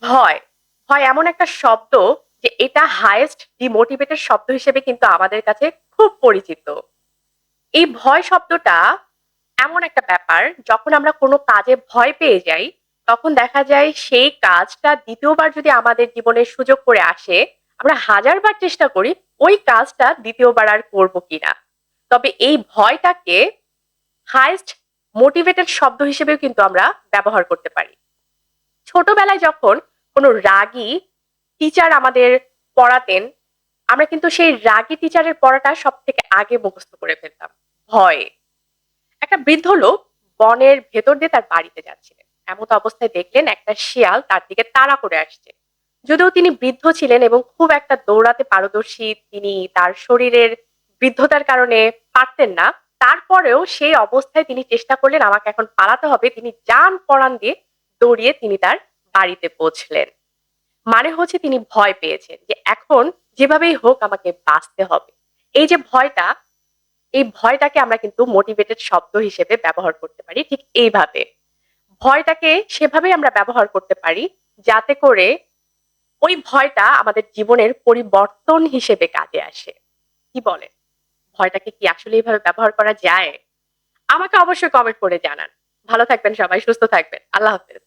ভয়। ভয় এমন একটা শব্দ যে এটা হাইয়েস্ট ডিমোটিভেটেড শব্দ হিসেবে কিন্তু আমাদের কাছে খুব পরিচিত। এই ভয় শব্দটা এমন একটা ব্যাপার, যখন আমরা কোনো কাজে ভয় পেয়ে যাই, তখন দেখা যায় সেই কাজটা ২য় বার যদি আমাদের জীবনে সুযোগ করে আসে, আমরা হাজার বার চেষ্টা করি ওই কাজটা ২য় বার আর করব কিনা। তবে এই ভয়টাকে হাইয়েস্ট মোটিভেটেড শব্দ হিসেবেও কিন্তু আমরা ব্যবহার করতে পারি। ছোটবেলায় যখন কোনো রাগী টিচার আমাদের পড়াতেন, আমরা কিন্তু সেই রাগী টিচারের পড়াটা সবথেকে আগে মুখস্থ করে ফেলতাম ভয়ে। একটা বৃদ্ধ লোক বনের ভেতর দিয়ে তার বাড়িতে যাচ্ছিলেন। এমত অবস্থায় দেখলেন একটা শিয়াল তার দিকে তাড়া করে আসছে। যদিও তিনি বৃদ্ধ ছিলেন এবং খুব একটা দৌড়াতে পারদর্শী, তিনি তার শরীরের বৃদ্ধতার কারণে পারতেন না। তারপরেও সেই অবস্থায় তিনি চেষ্টা করলেন আমাকে এখন পালাতে হবে। তিনি জান পরাণ দিয়ে দৌড়িয়ে তিনি তার বাড়িতে পৌঁছলেন। মানে হচ্ছে তিনি ভয় পেয়েছেন যে এখন যেভাবেই হোক আমাকে বাঁচতে হবে। এই যে ভয়টা, এই ভয়টাকে আমরা কিন্তু মোটিভেটেড শব্দ হিসেবে ব্যবহার করতে পারি ঠিক এইভাবে। ভয়টাকে সেভাবেই আমরা ব্যবহার করতে পারি যাতে করে ওই ভয়টা আমাদের জীবনের পরিবর্তন হিসেবে কাজে আসে। কি বলেন? ভয়টাকে কি আসলে এভাবে ব্যবহার করা যায়? আমাকে অবশ্যই কমেন্ট করে জানান। ভালো থাকবেন সবাই, সুস্থ থাকবেন। আল্লাহ হাফেজ।